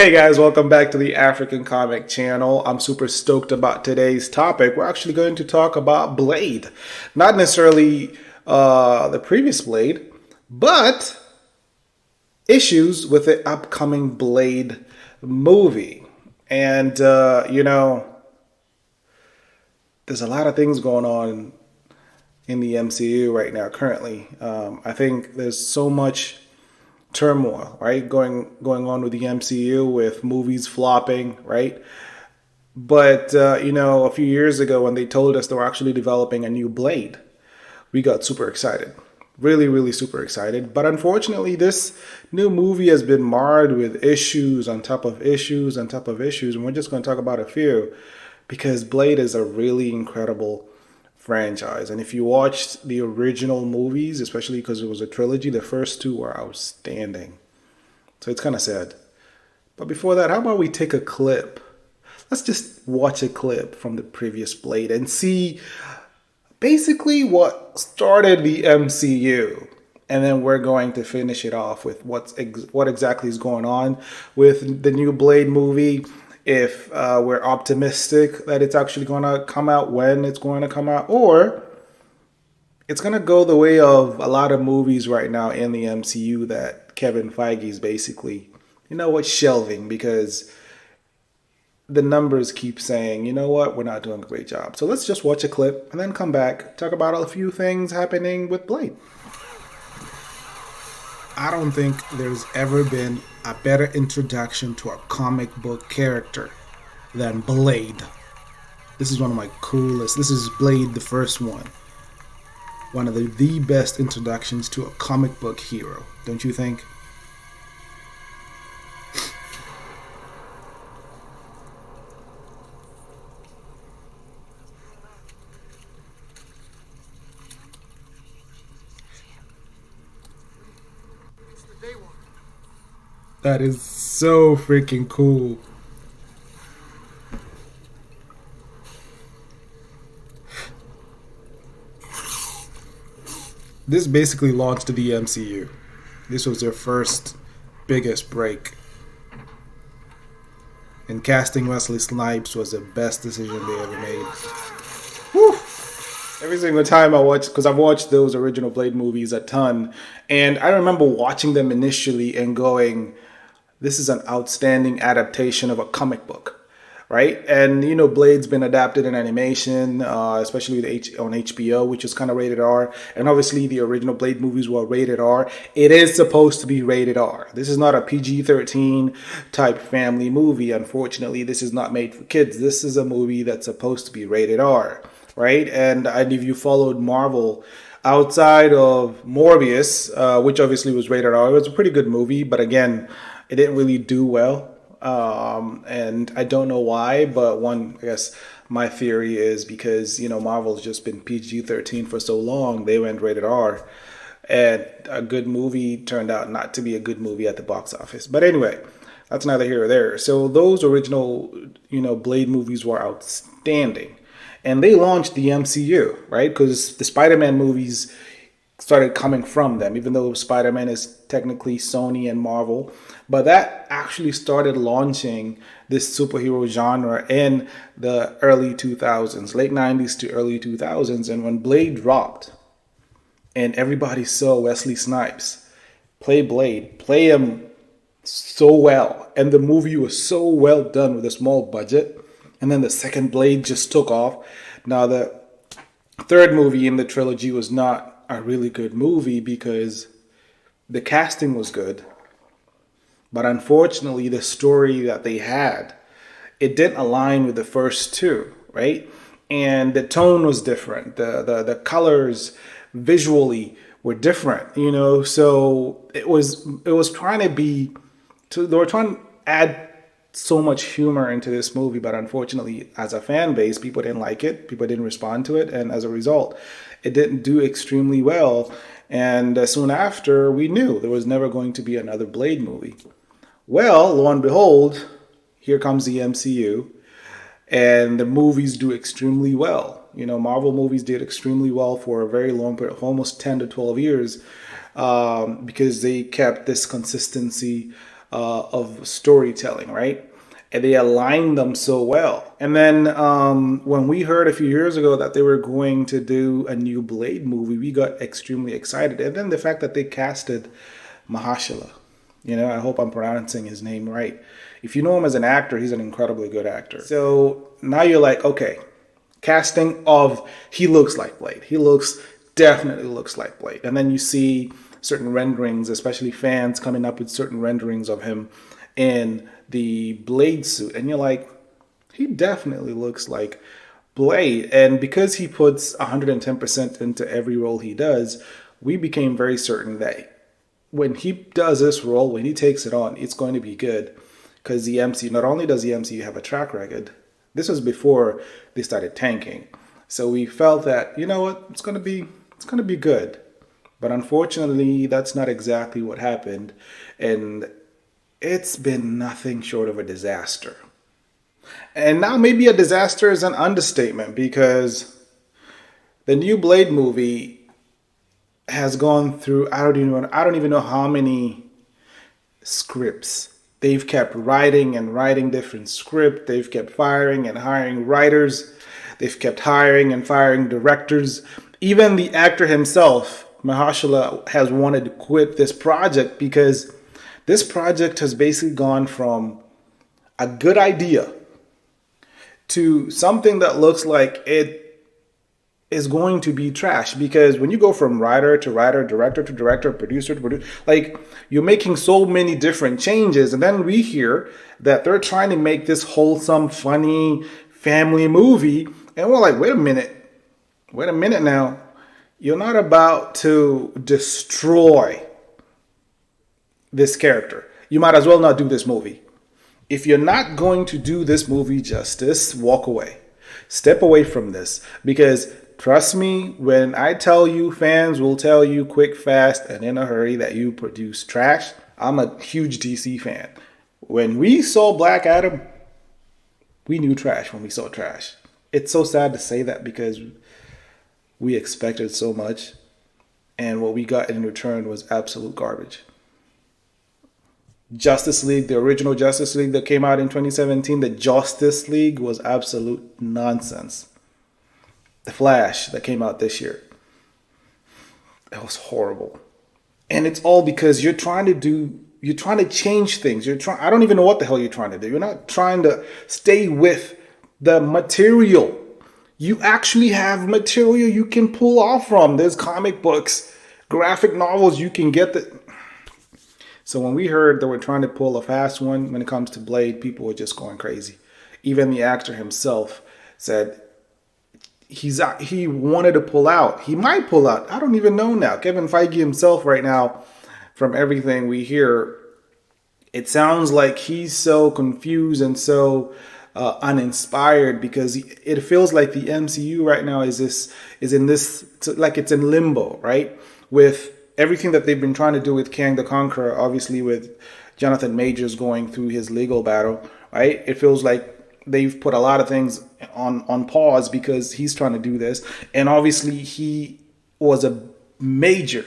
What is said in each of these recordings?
Hey guys, welcome back to the African Comic Channel. I'm super stoked about today's topic. We're actually going to talk about Blade. Not necessarily the previous Blade, but issues with the upcoming Blade movie. And, there's a lot of things going on in the MCU right now currently. I think there's so much turmoil, right, going on with the MCU with movies flopping, right? But a few years ago when they told us they were actually developing a new Blade, we got super excited. Really, really super excited. But unfortunately, this new movie has been marred with issues on top of issues on top of issues. And we're just going to talk about a few because Blade is a really incredible franchise. And if you watched the original movies, especially because it was a trilogy, the first two were outstanding. So it's kind of sad. But before that, how about we take a clip? Let's just watch a clip from the previous Blade and see basically what started the MCU. And then we're going to finish it off with what exactly is going on with the new Blade movie. If we're optimistic that it's actually going to come out, when it's going to come out, or it's going to go the way of a lot of movies right now in the MCU that Kevin Feige is basically, shelving because the numbers keep saying, you know what, we're not doing a great job. So let's just watch a clip and then come back, talk about a few things happening with Blade. I don't think there's ever been a better introduction to a comic book character than Blade. This is one of my coolest. This is Blade, the first one. One of the best introductions to a comic book hero, don't you think? That is so freaking cool. This basically launched the MCU. This was their first biggest break. And casting Wesley Snipes was the best decision they ever made. Whew. Every single time I watch, because I've watched those original Blade movies a ton, and I remember watching them initially and going, this is an outstanding adaptation of a comic book, right? And Blade's been adapted in animation, especially on HBO, which is kind of rated R. And obviously, the original Blade movies were rated R. It is supposed to be rated R. This is not a PG-13 type family movie. Unfortunately, this is not made for kids. This is a movie that's supposed to be rated R, right? And if you followed Marvel outside of Morbius, which obviously was rated R, it was a pretty good movie, but again, it didn't really do well. And I don't know why, but I guess my theory is because, Marvel's just been PG-13 for so long, they went rated R. And a good movie turned out not to be a good movie at the box office. But anyway, that's neither here or there. So those original, Blade movies were outstanding. And they launched the MCU, right? Because the Spider-Man movies started coming from them, even though Spider-Man is technically Sony and Marvel. But that actually started launching this superhero genre in the early 2000s, late 90s to early 2000s. And when Blade dropped and everybody saw Wesley Snipes play Blade, play him so well, and the movie was so well done with a small budget, and then the second Blade just took off. Now, the third movie in the trilogy was not a really good movie because the casting was good, but unfortunately the story that they had, it didn't align with the first two, right? And the tone was different, the colors visually were different, so it was trying to be, they were trying to add so much humor into this movie, but unfortunately, as a fan base, people didn't like it. People didn't respond to it, and as a result, it didn't do extremely well. And soon after, we knew there was never going to be another Blade movie. Well, lo and behold, here comes the MCU, and the movies do extremely well. Marvel movies did extremely well for a very long period, almost 10 to 12 years, because they kept this consistency of storytelling, right? And they aligned them so well. And then when we heard a few years ago that they were going to do a new Blade movie, we got extremely excited. And then the fact that they casted Mahashala, I hope I'm pronouncing his name right. If you know him as an actor, he's an incredibly good actor. So now you're like, okay, casting of he looks like Blade. Definitely looks like Blade. And then you see certain renderings, especially fans coming up with certain renderings of him in the Blade suit. And you're like, he definitely looks like Blade. And because he puts 110% into every role he does, we became very certain that when he does this role, when he takes it on, it's going to be good. Because the MCU, not only does the MCU have a track record, this was before they started tanking. So we felt that, you know what, it's going to be good. But unfortunately, that's not exactly what happened. And it's been nothing short of a disaster. And now maybe a disaster is an understatement, because the new Blade movie has gone through, I don't even know how many scripts. They've kept writing and writing different script. They've kept firing and hiring writers. They've kept hiring and firing directors. Even the actor himself, Mahashala, has wanted to quit this project, because this project has basically gone from a good idea to something that looks like it is going to be trash. Because when you go from writer to writer, director to director, producer to producer, like, you're making so many different changes. And then we hear that they're trying to make this wholesome, funny family movie. And we're like, wait a minute now. You're not about to destroy this character. You might as well not do this movie. If you're not going to do this movie justice, walk away. Step away from this. Because trust me, when I tell you, fans will tell you quick, fast, and in a hurry that you produce trash. I'm a huge DC fan. When we saw Black Adam, we knew trash when we saw trash. It's so sad to say that, because we expected so much, and what we got in return was absolute garbage. Justice League, the original Justice League that came out in 2017, the Justice League was absolute nonsense. The Flash that came out this year, that was horrible. And it's all because you're trying to change things. I don't even know what the hell you're trying to do. You're not trying to stay with the material. You actually have material you can pull off from. There's comic books, graphic novels you can get. So when we heard that we're trying to pull a fast one when it comes to Blade, people were just going crazy. Even the actor himself said he wanted to pull out. He might pull out. I don't even know now. Kevin Feige himself right now, from everything we hear, it sounds like he's so confused and so uninspired, because it feels like the MCU right now is in this, like it's in limbo, right? With everything that they've been trying to do with Kang the Conqueror, obviously with Jonathan Majors going through his legal battle, right? It feels like they've put a lot of things on pause because he's trying to do this. And obviously he was a major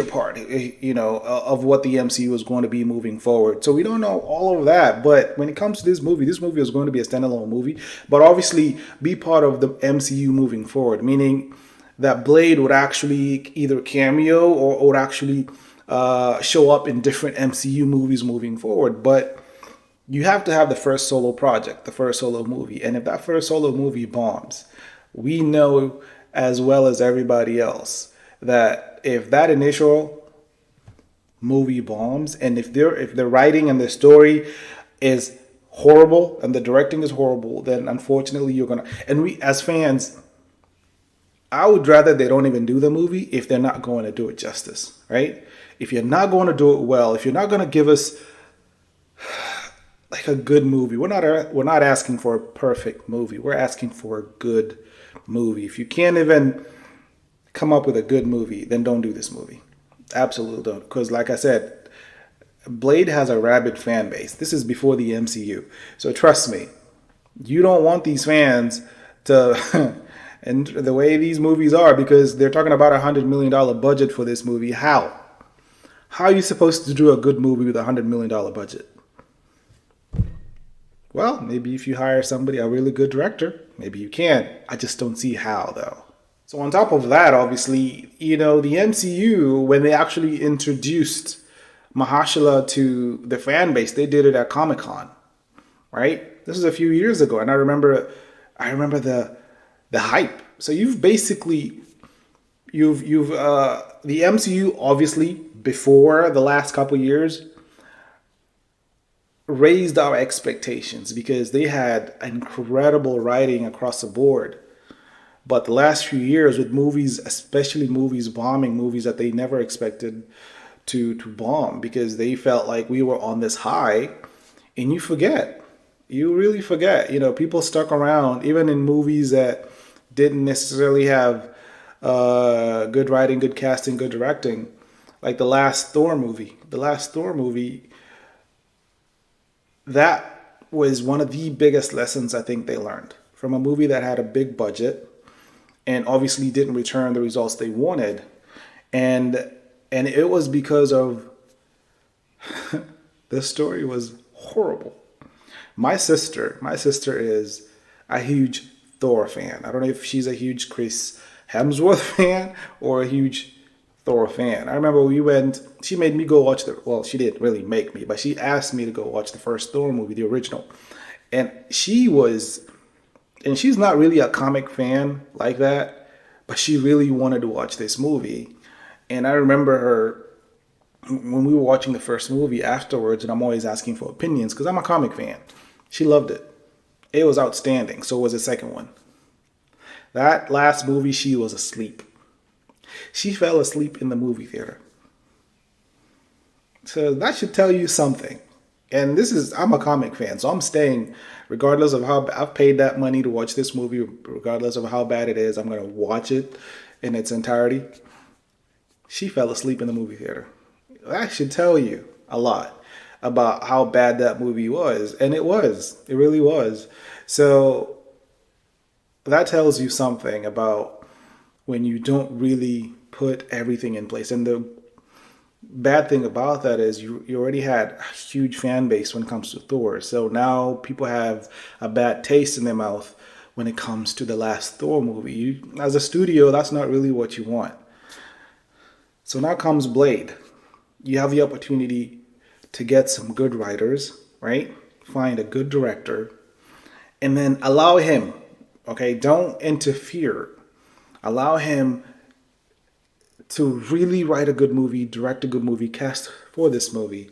part, of what the MCU is going to be moving forward. So we don't know all of that. But when it comes to this movie is going to be a standalone movie, but obviously be part of the MCU moving forward, meaning that Blade would actually either cameo or would actually show up in different MCU movies moving forward. But you have to have the first solo project, the first solo movie. And if that first solo movie bombs, we know as well as everybody else that if that initial movie bombs, and if the writing and the story is horrible and the directing is horrible, then unfortunately and we as fans, I would rather they don't even do the movie if they're not going to do it justice, right? If you're not going to do it well, if you're not going to give us like a good movie, we're not asking for a perfect movie. We're asking for a good movie. If you can't even come up with a good movie, then don't do this movie. Absolutely don't. Because like I said, Blade has a rabid fan base. This is before the MCU. So trust me, you don't want these fans to... and the way these movies are, because they're talking about $100 million budget for this movie. How How are you supposed to do a good movie with $100 million budget? Well, maybe if you hire somebody, a really good director, maybe you can. I just don't see how, though. So on top of that, obviously, the MCU, when they actually introduced Mahashala to the fan base, they did it at Comic Con, right? This was a few years ago, and I remember the hype. So you've the MCU obviously before the last couple years raised our expectations because they had incredible writing across the board. But the last few years with movies, especially movies bombing, movies that they never expected to bomb because they felt like we were on this high, and you forget. You really forget. People stuck around even in movies that didn't necessarily have good writing, good casting, good directing, like the last Thor movie. The last Thor movie, that was one of the biggest lessons I think they learned from a movie that had a big budget and obviously didn't return the results they wanted. And it was because of the story was horrible. My sister is a huge Thor fan. I don't know if she's a huge Chris Hemsworth fan or a huge Thor fan. I remember she made me go watch well, she didn't really make me, but she asked me to go watch the first Thor movie, the original. And she's not really a comic fan like that, but she really wanted to watch this movie. And I remember her when we were watching the first movie afterwards, and I'm always asking for opinions because I'm a comic fan. She loved it. It was outstanding. So was the second one. That last movie, she was asleep. She fell asleep in the movie theater. So that should tell you something. And I'm a comic fan, so I'm staying, regardless of how I've paid that money to watch this movie, regardless of how bad it is, I'm going to watch it in its entirety. She fell asleep in the movie theater. That should tell you a lot about how bad that movie was. And it was. It really was. So that tells you something about when you don't really put everything in place. And the bad thing about that is you already had a huge fan base when it comes to Thor. So now people have a bad taste in their mouth when it comes to the last Thor movie. As a studio, that's not really what you want. So now comes Blade. You have the opportunity to get some good writers, right? Find a good director and then allow him, okay? Don't interfere. Allow him to really write a good movie, direct a good movie, cast for this movie.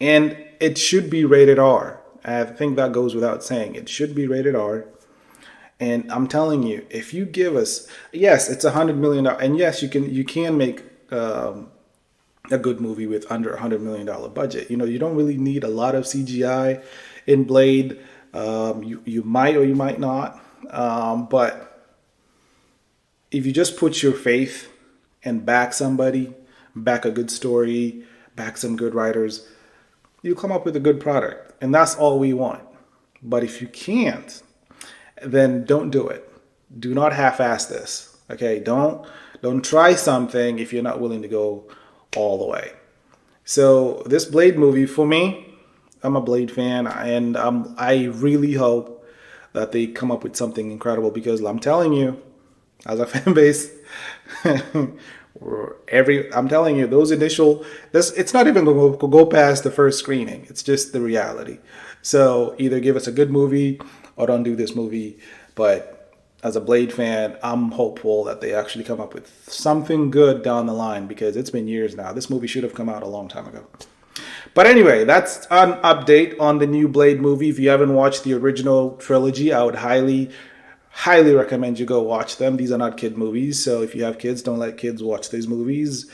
And it should be rated R. I think that goes without saying. It should be rated R. And I'm telling you, if you give us, yes, it's $100 million, and yes, you can make a good movie with under $100 million budget. You don't really need a lot of CGI in Blade. You might or you might not, but if you just put your faith and back somebody, back a good story, back some good writers, you come up with a good product. And that's all we want. But if you can't, then don't do it. Do not half-ass this. Okay? Don't try something if you're not willing to go all the way. So this Blade movie, for me, I'm a Blade fan, and I really hope that they come up with something incredible because I'm telling you, as a fan base, I'm telling you, it's not even going to go past the first screening. It's just the reality. So either give us a good movie or don't do this movie. But as a Blade fan, I'm hopeful that they actually come up with something good down the line because it's been years now. This movie should have come out a long time ago. But anyway, that's an update on the new Blade movie. If you haven't watched the original trilogy, I would highly recommend you go watch them. These are not kid movies, so if you have kids, don't let kids watch these movies.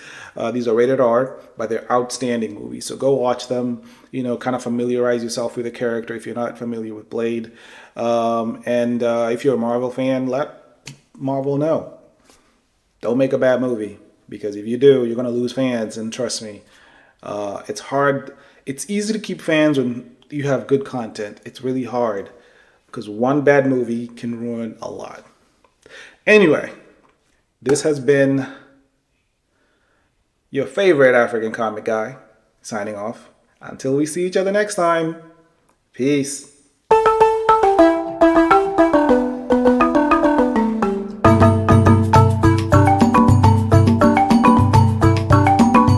These are rated R, but they're outstanding movies. So go watch them. Kind of familiarize yourself with the character if you're not familiar with Blade. And if you're a Marvel fan, let Marvel know. Don't make a bad movie, because if you do, you're going to lose fans. And trust me, it's hard. It's easy to keep fans when you have good content. It's really hard because one bad movie can ruin a lot. Anyway, this has been Your favorite African comic guy, signing off. Until we see each other next time, peace.